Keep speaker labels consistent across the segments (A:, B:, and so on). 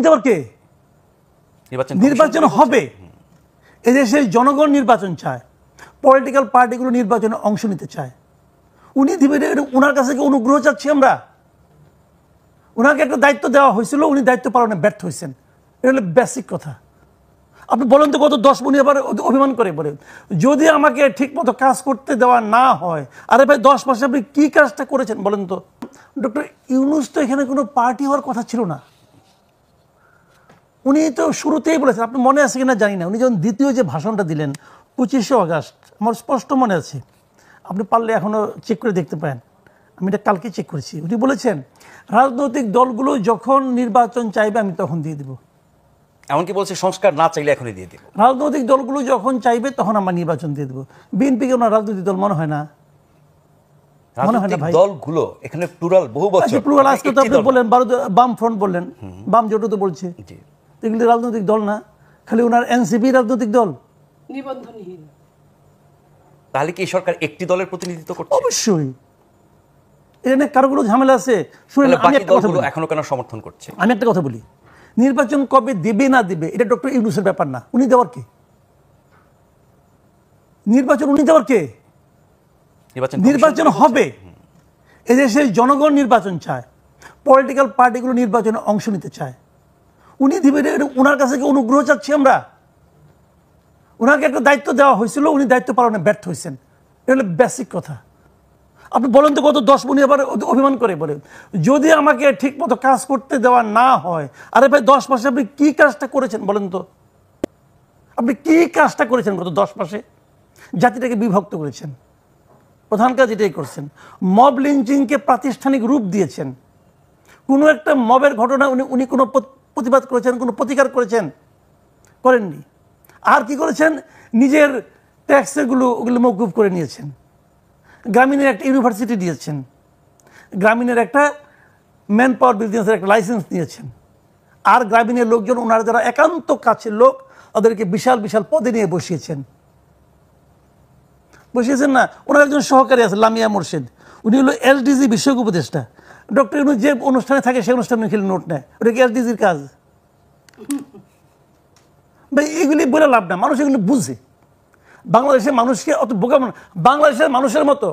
A: দেওয়ার কে? নির্বাচন হবে, এদেশের জনগণ নির্বাচন চায়, পলিটিক্যাল পার্টিগুলো নির্বাচনে অংশ নিতে চায়। উনি দিবেন, ওনার কাছে কি অনুগ্রহ চাচ্ছি আমরা? ওনাকে একটা দায়িত্ব দেওয়া হয়েছিল, উনি দায়িত্ব পালনে ব্যর্থ হয়েছেন। এটা হলো বেসিক কথা। আপনি বলেন তো গত 10 উনি আবার অভিমান করে বলেন যদি আমাকে ঠিক মতো কাজ করতে দেওয়া না হয়। আরে ভাই 10 মাসে আপনি কি কাজটা করেছেন বলেন তো? ডক্টর ইউনূস তো এখানে কোনো পার্টি হওয়ার কথা ছিল না। উনি তো শুরুতেই বলেছেন, আপনি মনে আছে কিনা জানি না, উনি যখন দ্বিতীয় যে ভাষণটা দিলেন 25শে আগস্ট, আমার স্পষ্ট মনে আছে, আপনি পারলে এখনো চেক করে দেখতে পারেন, আমি এটা কালকে চেক করেছি। উনি বলেছেন রাজনৈতিক দলগুলো যখন নির্বাচন চাইবে আমি তখন দিয়ে দেব।
B: এমনকি বলছে সংস্কার না চাইলে এখনই দিয়ে দেব।
A: রাজনৈতিক দলগুলো যখন চাইবে তখন আমরা নির্বাচন দিয়ে দেবো। বিএনপিকে ওনার রাজনৈতিক দল মনে হয় না, মনে হয় না ভাই।
B: দলগুলো এখানে প্লুরাল, বহু বছর
A: প্লুরাল। আজকে তো আপনি বললেন বাম ফ্রন্ট বললেন, বাম জোটও তো বলছে, এগুলি রাজনৈতিক দল না, খালি ওনার এনসিপি রাজনৈতিক দল,
C: নিবন্ধনহীন।
B: তাহলে কি সরকার একটি দলের প্রতিনিধিত্ব করছে?
A: অবশ্যই এখানে কারো কোনো ঝামেলা আছে? শুনেন, আমি একটা কথা বলি,
B: এখনো কেন সমর্থন করছে?
A: আমি একটা কথা বলি, নির্বাচন কবে দেবে না দেবে এটা ডক্টর ইউনূসের ব্যাপার না। উনি দেওয়ার কে? নির্বাচন উনি দেওয়ার কে? নির্বাচন হবে, এদেশের জনগণ নির্বাচন চায়, পলিটিক্যাল পার্টিগুলো নির্বাচনে অংশ নিতে চায়। উনি দিবেন, ওনার কাছে কি অনুগ্রহ চাচ্ছি আমরা? ওনাকে একটা দায়িত্ব দেওয়া হয়েছিল, উনি দায়িত্ব পালনে ব্যর্থ হয়েছেন। এটা হলো বেসিক কথা। আপনি বলেন তো গত 10 উনি আবার অভিমান করে বলেন যদি আমাকে ঠিক মতো কাজ করতে দেওয়া না হয়। আরে ভাই 10 মাসে আপনি কি কাজটা করেছেন বলেন তো? আপনি কি কাজটা করেছেন গত 10 মাসে? জাতিটাকে বিভক্ত করেছেন, প্রধান কাজ এটাই করছেন। মব লিঞ্চিংকে প্রাতিষ্ঠানিক রূপ দিয়েছেন। কোনো একটা মবের ঘটনা উনি কোনো প্রতিবাদ করেছেন, কোনো প্রতিকার করেছেন? করেননি। আর কি করেছেন? নিজের ট্যাক্সেরগুলো ওগুলো মওকুফ করে নিয়েছেন। গ্রামীণের একটা ইউনিভার্সিটি দিয়েছেন, গ্রামীণের একটা ম্যান পাওয়ার বিজনেসের একটা লাইসেন্স নিয়েছেন। আর গ্রামীণের লোকজন, ওনারা যারা একান্ত কাছের লোক, ওদেরকে বিশাল বিশাল পদে নিয়ে বসিয়েছেন না? ওনার একজন সহকারী আছে লামিয়া মোর্শেদ, উনি হলো এসডিজি বিষয়ক উপদেষ্টা। ডক্টর ইউনূস যে অনুষ্ঠানে থাকে সেই অনুষ্ঠানে খেলে নোট নেয়, ওটা কি এসডিজির কাজ? ভাই এগুলি বলে লাভ না, মানুষ এগুলি বুঝে। বাংলাদেশের মানুষকে অত বোকা, বাংলাদেশের মানুষের মতো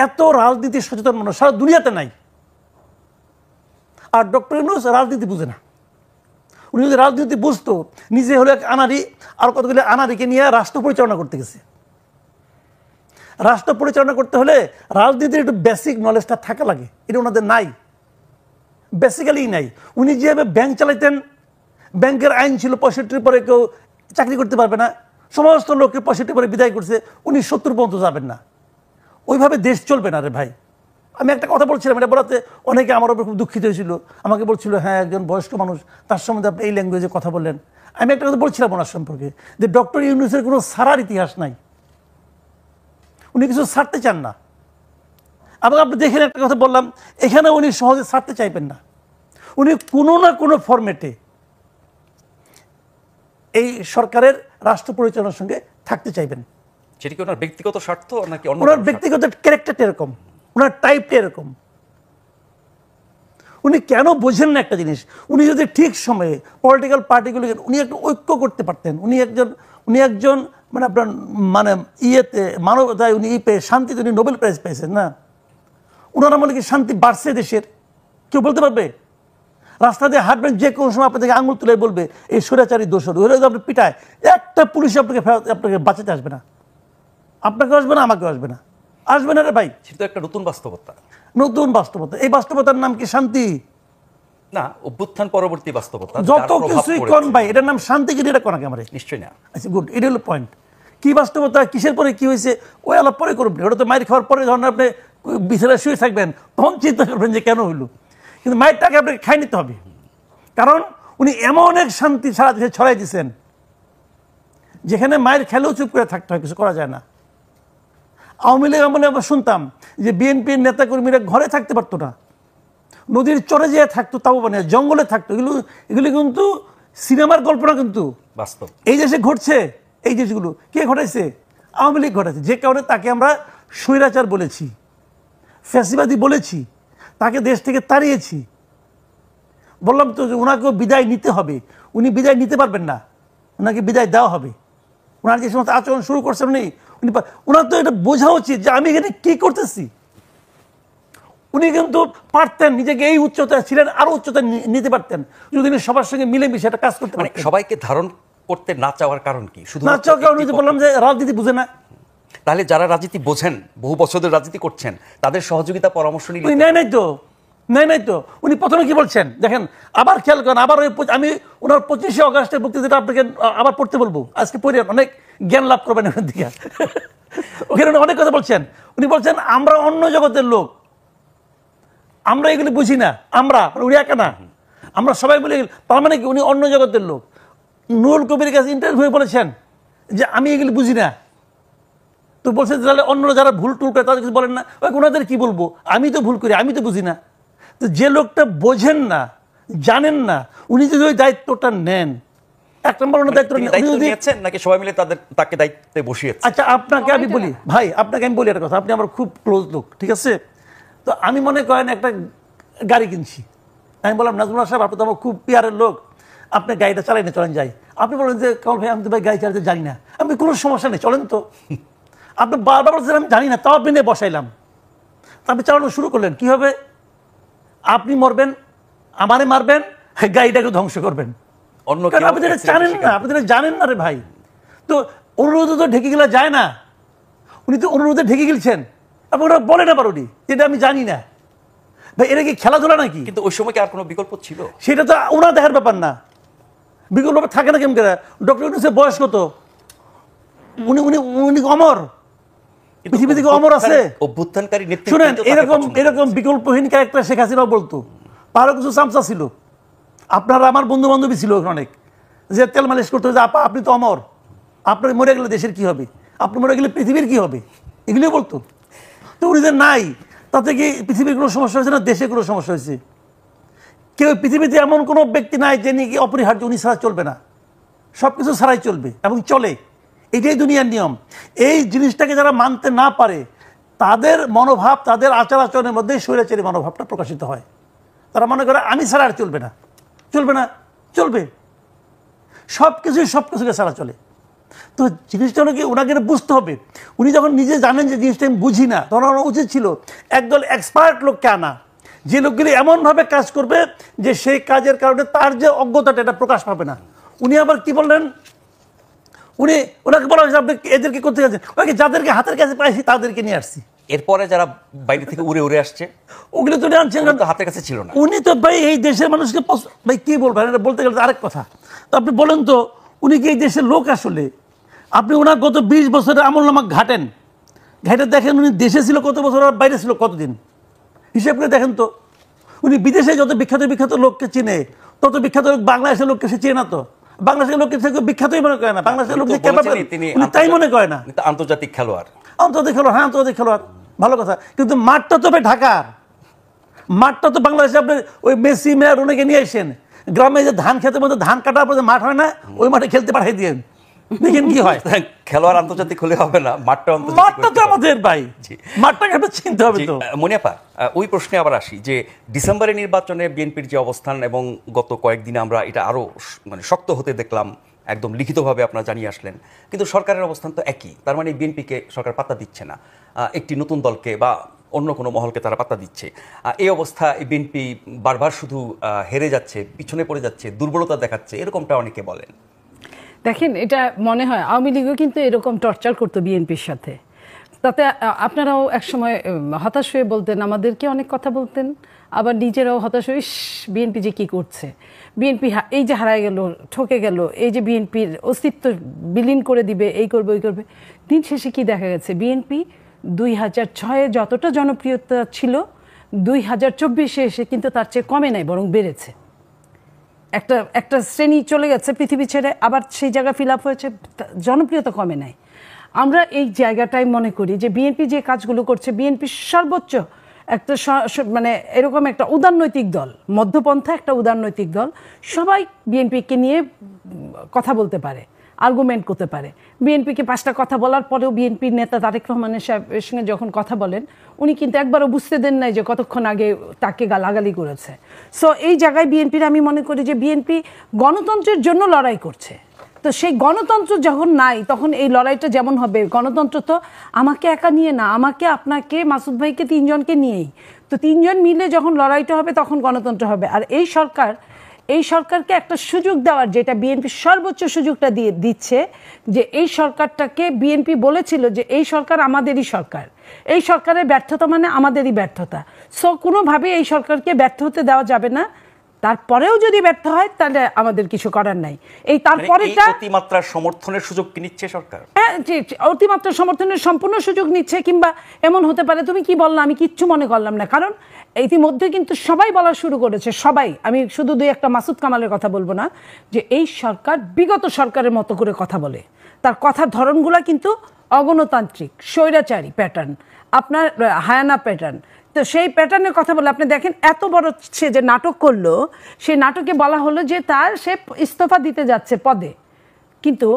A: এত রাজনীতি সচেতন মানুষ সারা দুনিয়াতে নাই। আর ডক্টর ইউনূস রাজনীতি বুঝে না। উনি যদি রাজনীতি বুঝতো, নিজে হলো এক আনারি, আর কতগুলি আনারিকে নিয়ে রাষ্ট্র পরিচালনা করতে গেছে। রাষ্ট্র পরিচালনা করতে হলে রাজনীতির একটু বেসিক নলেজটা থাকা লাগে, এটা ওনাদের নাই, বেসিক্যালি নাই। উনি যেভাবে ব্যাংক চালাইতেন, ব্যাংকের আইন ছিল 65 পরে কেউ চাকরি করতে পারবে না, সমস্ত লোককে 65 পরে বিদায় করছে, উনি 70 পর্যন্ত যাবেন না। ওইভাবে দেশ চলবে না রে ভাই। আমি একটা কথা বলছিলাম, এটা বলাতে অনেকে আমার উপর খুব দুঃখিত হয়েছিল, আমাকে বলছিল হ্যাঁ একজন বয়স্ক মানুষ, তার সম্বন্ধে আপনি এই ল্যাঙ্গুয়েজে কথা বললেন। আমি একটা কথা বলছিলাম ওনার সম্পর্কে, যে ডক্টর ইউনূসের কোনো সারার ইতিহাস নাই, উনি কিছু ছাড়তে চান না। এবং আপনি দেখেন একটা কথা বললাম, এখানে উনি সহজে ছাড়তে চাইবেন না। উনি কোনো না কোনো ফরম্যাটে এই সরকারের রাষ্ট্র পরিচালনার সঙ্গে থাকতে চাইবেন।
B: সেটা কি ওনার ব্যক্তিগত স্বার্থ নাকি
A: ওনার ব্যক্তিগত ক্যারেক্টারটা এরকম, ওনার টাইপটা এরকম। উনি কেন বোঝেন না একটা জিনিস, উনি যদি ঠিক সময়ে পলিটিক্যাল পার্টিগুলো, উনি একটা ঐক্য করতে পারতেন। উনি একজন মানে আপনার মানে ইয়েতে মানবতায় উনি পেয়ে শান্তিতে উনি নোবেল প্রাইজ পেয়েছেন না? ওনার আমলে কি শান্তি বাড়ছে দেশের? কেউ বলতে পারবে? রাস্তা দিয়ে হাঁটবেন, যে কোনো সময় আপনাকে আঙুল তুলে বলবে এই স্বৈরাচারী দোষর, ওরা যদি আপনি পিটায়, একটা পুলিশ আপনাকে বাঁচাতে আসবে না, আপনাকে আসবে না, আমাকে আসবে না, আসবে না রে ভাই।
B: সেটা একটা নতুন বাস্তবতা,
A: নতুন বাস্তবতা। এই বাস্তবতার নাম কি শান্তি?
B: না, অভ্যুত্থান পরবর্তী বাস্তবতা।
A: যত কিছুই কোন ভাই, এটার নাম শান্তি কি? এটা কোন আগে আমার
B: নিশ্চয়ই না।
A: আচ্ছা গুড, এটা হলো পয়েন্ট। কি বাস্তবতা, কিসের পরে কি হয়েছে ওই আলাপ পরে করবেন। ওটা তো মায়ের খাওয়ার পরে যখন আপনি বিছানায় শুয়ে থাকবেন তখন চিন্তা করবেন যে কেন হইলো, কিন্তু মায়েরটাকে আপনাকে খাই নিতে হবে। কারণ উনি এমন এক শান্তি সারা দেশে ছড়াই দিচ্ছেন, যেখানে মায়ের খেলেও চুপ করে থাকতে হয়, কিছু করা যায় না। আওয়ামী লীগ আমলে আমরা শুনতাম যে বিএনপির নেতাকর্মীরা ঘরে থাকতে পারতো না, নদীর চরে যেয়ে থাকতো, তাও মানে জঙ্গলে থাকতো। এগুলি কিন্তু সিনেমার গল্প না, কিন্তু
B: বাস্তব।
A: এই দেশে ঘটছে। এই জিনিসগুলো কে ঘটাইছে? আওয়ামী লীগ ঘটাইছে। যে কারণে তাকে আমরা স্বৈরাচার বলেছি, ফ্যাসিবাদী বলেছি, তাকে দেশ থেকে তাড়িয়েছি। বললাম তো যে ওনাকেও বিদায় নিতে হবে, উনি বিদায় নিতে পারবেন না, ওনাকে বিদায় দেওয়া হবে। ওনার যে সমস্ত আচরণ শুরু করছেন ওনার তো এটা বোঝা উচিত যে আমি এখানে কি করতেছি। উনি কিন্তু পারতেন, নিজেকে এই উচ্চতায় ছিলেন, আরো উচ্চতায় নিতে পারতেন যদি উনি সবার সঙ্গে মিলেমিশে একটা কাজ করতে পারতেন।
B: সবাইকে ধারণ করতে না চাওয়ার কারণ কি? শুধু
A: না চাওয়ার কারণ বললাম যে রাজনীতি বুঝে না।
B: তাহলে যারা রাজনীতি বোঝেন, বহু বছর ধরে রাজনীতি করছেন, তাদের সহযোগিতা পরামর্শ নিলে
A: নাই তো উনি প্রথমে কি বলছেন দেখেন, আবার খেয়াল করেন, আবার আমি ওনার 25শে অগাস্টের বক্তৃতাটা আপনাকে আবার পড়তে বলবো, আজকে পড়ে অনেক জ্ঞান লাভ করবেন ওখান থেকে। ওখানে অনেক কথা বলছেন। উনি বলছেন আমরা অন্য জগতের লোক, আমরা এগুলি বুঝি না, আমরা উনি একা না, আমরা সবাই বলে। তার মানে কি উনি অন্য জগতের লোক। নুরুল কবির কাছে ইন্টারভিউ বলেছেন যে আমি এগুলি বুঝি না। তো বলছে তাহলে অন্য যারা ভুল টুল করে তাদের কিছু বলেন না, ওনাদের কি বলবো, আমি তো ভুল করি, আমি তো বুঝি না। তো যে লোকটা বোঝেন না, জানেন না, উনি যদি ওই দায়িত্বটা নেন, এক নম্বর ওনার দায়িত্ব
B: নিয়েছেন নাকি সবাই মিলে তাকে দায়িত্বে বসিয়েছে?
A: আচ্ছা আপনাকে আমি বলি ভাই, আপনাকে আমি বলি একটা কথা, আপনি আমার খুব ক্লোজ লোক, ঠিক আছে? তো আমি মনে করেন একটা গাড়ি কিনছি, আমি বললাম নাজমুল সাহেব আপনি তো আমার খুব পিয়ারের লোক, আপনি গাড়িটা চালাই না, চলেন যাই। আপনি বলেন যে কামাল ভাই আমি তো ভাই গাড়ি চালাতে জানি না। আমি কোনো সমস্যা নেই, চলেন তো। আপনি বারবার বলছেন আমি জানি না, তাও আপনি নিয়ে বসাইলাম, আপনি চালানো শুরু করলেন। কি হবে? আপনি মরবেন, আমারে মারবেন, গাড়িটাকে ধ্বংস করবেন। আপনি যেটা জানেন না, আপনি যেটা জানেন না রে ভাই। তো অনুরোধ তো ঢেকে গেলে যায় না, উনি তো অনুরোধে ঢেকে গেলছেন। আপনি ওরা বলে না পারো যেটা আমি জানি না। ভাই এটা কি খেলাধুলা নাকি?
B: কিন্তু ওই সময় কি আর কোনো বিকল্প ছিল?
A: সেটা তো ওনার দেখার ব্যাপার না। বিকল্প থাকে না কেমন করে? ডক্টর ইউনূসের বয়স কত? উনি উনি উনি অমর, পৃথিবী থেকে অমর আছে।
B: অভ্যুত্থানকারী নেতৃত্ব
A: শুনেন, এরকম বিকল্পহীন ক্যারেক্টার শেখ হাসিনাও বলতো, পারো কিছু চামচা ছিল। আপনার আমার বন্ধু বান্ধবী ছিল অনেক, যে তেল মালিশ করতে যে আপা আপনি তো অমর, আপনার মরে গেলে দেশের কি হবে, আপনি মরে গেলে পৃথিবীর কি হবে, এগুলিও বলতো। তো উনি যে নাই, তাতে কি পৃথিবীর কোনো সমস্যা হয়েছে না দেশে কোনো সমস্যা হয়েছে? কেউ পৃথিবীতে এমন কোনো ব্যক্তি নাই যে নাকি অপরিহার্য, উনি ছাড়া চলবে না, সব কিছু ছাড়াই চলবে এবং চলে, এটাই দুনিয়ার নিয়ম। এই জিনিসটাকে যারা মানতে না পারে, তাদের মনোভাব, তাদের আচার আচরণের মধ্যে স্বৈরাচারী মনোভাবটা প্রকাশিত হয়। তারা মনে করে আমি ছাড়া আর চলবে না, চলবে না, চলবে, সব কিছুকে ছাড়া চলে। তো জিনিসটা হলো কি, ওনাকে বুঝতে হবে। উনি যখন নিজে জানেন যে জিনিসটা আমি বুঝি না, তখন আমার উচিত ছিল একদল এক্সপার্ট লোককে আনা, যে লোকগুলি এমনভাবে কাজ করবে যে সেই কাজের কারণে তার যে অজ্ঞতাটা এটা প্রকাশ পাবে না। উনি আবার কি বললেন, ওনাকে বলা হয়েছে আপনি এদেরকে করতে গেছেন, ওকে যাদেরকে হাতের কাছে পাইছি তাদেরকে নিয়ে আসছি।
B: এরপরে যারা বাইরে থেকে উড়ে উড়ে আসছে
A: ওগুলো তো আনছেন,
B: হাতের কাছে ছিল না।
A: উনি তো ভাই এই দেশের মানুষকে ভাই কি বলবেন, এটা বলতে গেলে আরেক কথা। তো আপনি বলেন তো, উনি কি এই দেশের লোক আসলে? আপনি ওনার গত 20 বছরের আমলনামা ঘাটেন, ঘাটে দেখেন উনি দেশে ছিল কত বছর আর বাইরে ছিল কতদিন, হিসেব করে দেখেন তো। উনি বিদেশে যত বিখ্যাত বিখ্যাত লোককে চিনে, তত বিখ্যাত লোক বাংলাদেশের লোককে সে চেনে না। তো বাংলাদেশের লোককে বিখ্যাতই মনে করে না, বাংলাদেশের লোক তাই মনে করে না।
B: আন্তর্জাতিক খেলোয়াড়,
A: হ্যাঁ আন্তর্জাতিক খেলোয়াড়, ভালো কথা। কিন্তু মাঠটা তো ঢাকার, মাঠটা তো বাংলাদেশে। আপনি ওই মেসি মেয়ারুনেকে নিয়ে আসেন, গ্রামে যে ধান খেতের মধ্যে ধান কাটার পর মাঠ হয় না, ওই মাঠে খেলতে পাঠাই দিয়ে দেখেন কি হয়।
B: খেলোয়াড় আন্তর্জাতিক হলে হবে না, মাঠটা
A: তো আমাদের ভাই, মাঠটাকে চিনতে হবে তো।
B: মনিয়াপা, ওই প্রশ্নে আবার আসি যে ডিসেম্বরের নির্বাচনে বিএনপির যে অবস্থান, এবং গত কয়েকদিনে আমরা এটা আরো মানে শক্ত হতে দেখলাম, একদম লিখিতভাবে আপনারা জানিয়ে আসলেন, কিন্তু সরকারের অবস্থান তো একই। তার মানে বিএনপিকে সরকার পাত্তা দিচ্ছে না, একটি নতুন দলকে বা অন্য কোনো মহলকে তারা পাত্তা দিচ্ছে। এই অবস্থা বিএনপি বারবার শুধু হেরে যাচ্ছে, পিছনে পড়ে যাচ্ছে, দুর্বলতা দেখাচ্ছে, এরকমটা অনেকে বলেন।
C: দেখেন, এটা মনে হয় আওয়ামী লীগও কিন্তু এরকম টর্চার করতো বিএনপির সাথে, তাতে আপনারাও একসময় হতাশ হয়ে বলতেন, আমাদেরকে অনেক কথা বলতেন, আবার নিজেরাও হতাশ হয়ে বিএনপি যে কী করছে, বিএনপি এই যে হারায় গেল, ঠকে গেল, এই যে বিএনপির অস্তিত্ব বিলীন করে দিবে, এই করবে ওই করবে। দিন শেষে কি দেখা গেছে, বিএনপি 2006-এ যতটা জনপ্রিয়তা ছিল 2024-এ এসে কিন্তু তার চেয়ে কমে নাই, বরং বেড়েছে। একটা শ্রেণী চলে গেছে পৃথিবী ছেড়ে, আবার সেই জায়গা ফিল আপ হয়েছে, জনপ্রিয়তা কমে নাই। আমরা এই জায়গাটাই মনে করি যে বিএনপি যে কাজগুলো করছে, বিএনপি সর্বোচ্চ একটা মানে এরকম একটা উদারনৈতিক দল, মধ্যপন্থা একটা উদারনৈতিক দল, সবাই বিএনপিকে নিয়ে কথা বলতে পারে। আর্গুমেন্ট করতে পারে। বিএনপিকে 5টা কথা বলার পরেও বিএনপির নেতা তারেক রহমানের সাহেবের সঙ্গে যখন কথা বলেন, উনি কিন্তু একবারও বুঝতে দেন নাই যে কতক্ষণ আগে তাকে গালাগালি করেছে। সো এই জায়গায় বিএনপির আমি মনে করি যে বিএনপি গণতন্ত্রের জন্য লড়াই করছে। তো সেই গণতন্ত্র যখন নাই তখন এই লড়াইটা যেমন হবে, গণতন্ত্র তো আমাকে একা নিয়ে না, আমাকে, আপনাকে, মাসুদ ভাইকে, 3 জনকে নিয়েই। তো 3 জন মিলে যখন লড়াইটা হবে তখন গণতন্ত্র হবে। আর এই সরকারকে একটা সুযোগ দেওয়ার, যেটা বিএনপি সর্বোচ্চ সুযোগটা দিচ্ছে, যে এই সরকারটাকে বিএনপি বলেছিল যে এই সরকার আমাদেরই সরকার, এই সরকারের ব্যর্থতা মানে আমাদেরই ব্যর্থতা। সো কোনোভাবে এই সরকারকে ব্যর্থ হতে দেওয়া যাবে না। তারপরেও যদি ব্যর্থ হয় তাহলে আমাদের কিছু করার নাই। এই তারপরেটা
B: অতিমাত্রার সমর্থনের সুযোগ কি নিচ্ছে সরকার?
C: হ্যাঁ, অতিমাত্রা সমর্থনের সম্পূর্ণ সুযোগ নিচ্ছে। কিংবা এমন হতে পারে, তুমি কি বললা আমি কিচ্ছু মনে করলাম না, কারণ ইতিমধ্যে কিন্তু সবাই বলা শুরু করেছে, সবাই, আমি শুধু 2-1টা মাসুদ কামালের কথা বলবো না, যে এই সরকার বিগত সরকারের মতো করে কথা বলে। তার কথার ধরনগুলা কিন্তু অগণতান্ত্রিক, স্বৈরাচারী প্যাটার্ন, আপনার হায়ানা প্যাটার্ন। তো সেই প্যাটার্নের কথা বলে আপনি দেখেন, এত বড় সে যে নাটক করলো, সেই নাটকে বলা হলো যে সে ইস্তফা দিতে যাচ্ছে পদে। কিন্তু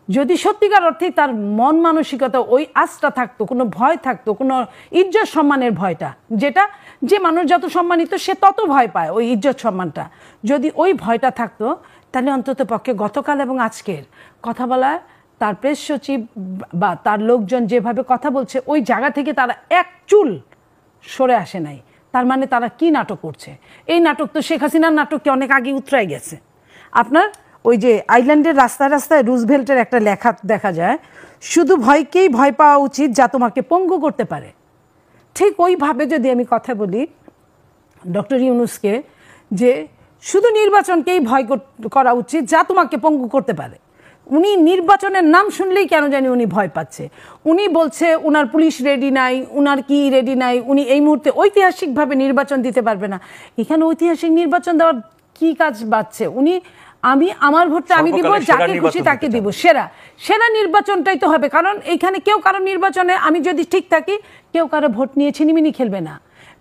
C: যদি সত্যিকার অর্থে তার মন মানসিকতা ওই আস্থা থাকতো, কোনো ভয় থাকতো, কোনো ইজ্জত সম্মানের ভয়টা, যেটা যে মানুষ যত সম্মানিত সে তত ভয় পায়, ওই ইজ্জত সম্মানটা, যদি ওই ভয়টা থাকতো, তাহলে অন্তত পক্ষে গতকাল এবং আজকের কথা বলা, তার প্রেস সচিব বা তার লোকজন যেভাবে কথা বলছে, ওই জায়গা থেকে তারা এক চুল সরে আসে নাই। তার মানে তারা কি নাটক করছে? এই নাটক তো শেখ হাসিনার নাটককে অনেক আগে উতরাই গেছে। আপনার ওই যে আইল্যান্ডের রাস্তায় রাস্তায় রুজভেল্টের একটা লেখা দেখা যায়, শুধু ভয়কেই ভয় পাওয়া উচিত যা তোমাকে পঙ্গু করতে পারে। ঠিক ওইভাবে যদি আমি কথা বলি ডক্টর ইউনূসকে, যে শুধু নির্বাচনকেই ভয় করা উচিত যা তোমাকে পঙ্গু করতে পারে। উনি নির্বাচনের নাম শুনলেই কেন জানি উনি ভয় পাচ্ছে। উনি বলছে উনার পুলিশ রেডি নাই, উনার কি রেডি নাই, উনি এই মুহূর্তে ঐতিহাসিকভাবে নির্বাচন দিতে পারবে না। এখানে ঐতিহাসিক নির্বাচন দেওয়ার কি কাজ বাড়ছে? উনি আমার ভোটটা আমি দিব, যাকে খুশি তাকে দিব, সেরা নির্বাচনটাই তো হবে। কারণ এইখানে কেউ কারো নির্বাচনে আমি যদি ঠিক থাকি, কেউ কারো ভোট নিয়ে ছিনিমিনি খেলবে না।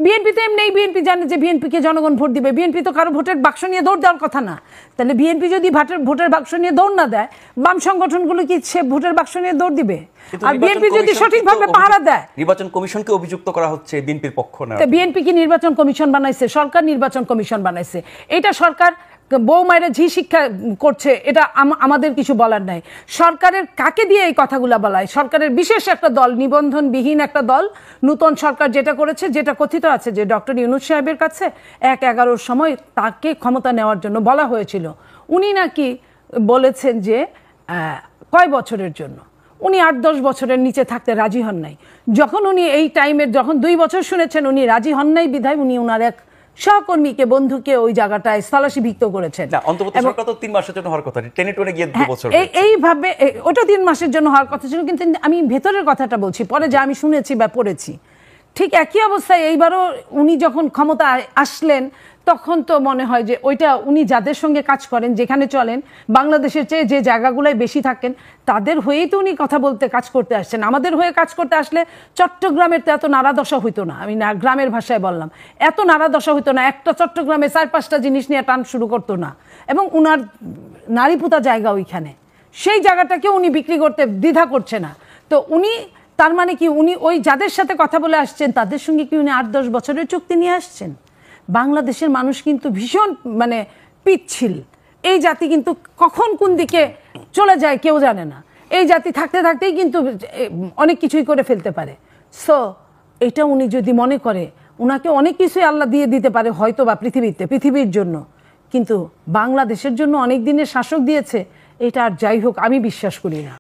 C: বিএনপি তো এমনি, বিএনপি জানে যে বিএনপিকে জনগণ ভোট দিবে। বিএনপি তো কারো ভোটের বাক্স নিয়ে দৌড় দেওয়ার কথা না। তাহলে বিএনপি যদি ভোটের বাক্স নিয়ে দৌড় না দেয়, বাম সংগঠনগুলো কি সে ভোটের বাক্স নিয়ে দৌড় দিবে? আর বিএনপি যদি সঠিকভাবে পাহারা দেয়,
B: নির্বাচন কমিশনকে অভিযুক্ত করা হচ্ছে বিএনপির পক্ষ না।
C: বিএনপি কি নির্বাচন কমিশন বানাইছে? সরকার নির্বাচন কমিশন বানাইছে। এটা সরকার বউ মায়েরা ঝি শিক্ষা করছে, এটা আমাদের কিছু বলার নাই। সরকারের কাকে দিয়ে এই কথাগুলো বলায়? সরকারের বিশেষ একটা দল, নিবন্ধনবিহীন একটা দল, নতুন সরকার যেটা করেছে, যেটা কথিত আছে যে ডক্টর ইউনূস সাহেবের কাছে 1/11 সময় তাকে ক্ষমতা নেওয়ার জন্য বলা হয়েছিল। উনি নাকি বলেছেন যে কয় বছরের জন্য, উনি 8-10 বছরের নিচে থাকতে রাজি হন নাই। যখন উনি এই টাইমের যখন 2 বছর শুনেছেন উনি রাজি হন নাই, বিধায় উনি উনার এক সহকর্মীকে, বন্ধুকে ওই জায়গাটায় স্থলাভিষিক্ত করেছেন।
B: সরকার তো 3 মাসের জন্য হওয়ার কথা, টেনে টুনে গিয়ে 2 বছর
C: এইভাবে, ওটা 3 মাসের জন্য হওয়ার কথা ছিল। কিন্তু আমি ভেতরের কথাটা বলছি, পরে যা আমি শুনেছি বা পড়েছি, ঠিক একই অবস্থায় এইবারও উনি যখন ক্ষমতা আসলেন, তখন তো মনে হয় যে ওইটা উনি যাদের সঙ্গে কাজ করেন, যেখানে চলেন, বাংলাদেশের চেয়ে যে জায়গাগুলোয় বেশি থাকেন, তাদের হয়েই তো উনি কথা বলতে, কাজ করতে আসছেন। আমাদের হয়ে কাজ করতে আসলে চট্টগ্রামের তো এত নাড়াদশা হইতো না। আমি গ্রামের ভাষায় বললাম, এত নাড়াদশা হইতো না। একটা চট্টগ্রামে 4-5টা জিনিস নিয়ে টান শুরু করতো না। এবং উনার নারীপুতা জায়গা ওইখানে, সেই জায়গাটাকে উনি বিক্রি করতে দ্বিধা করছে না। তো উনি, তার মানে কি উনি ওই যাদের সাথে কথা বলে আসছেন তাদের সঙ্গে কি উনি 8-10 বছরের চুক্তি নিয়ে আসছেন? বাংলাদেশের মানুষ কিন্তু ভীষণ পিচ্ছিল। এই জাতি কিন্তু কখন কোন দিকে চলে যায় কেউ জানে না। এই জাতি থাকতে থাকতেই কিন্তু অনেক কিছুই করে ফেলতে পারে। সো এটা উনি যদি মনে করে, উনাকে অনেক কিছুই আল্লাহ দিয়ে দিতে পারে হয়তো বা পৃথিবীর জন্য, কিন্তু বাংলাদেশের জন্য অনেক দিনের শাসক দিয়েছে, এটা আর যাই হোক আমি বিশ্বাস করি না।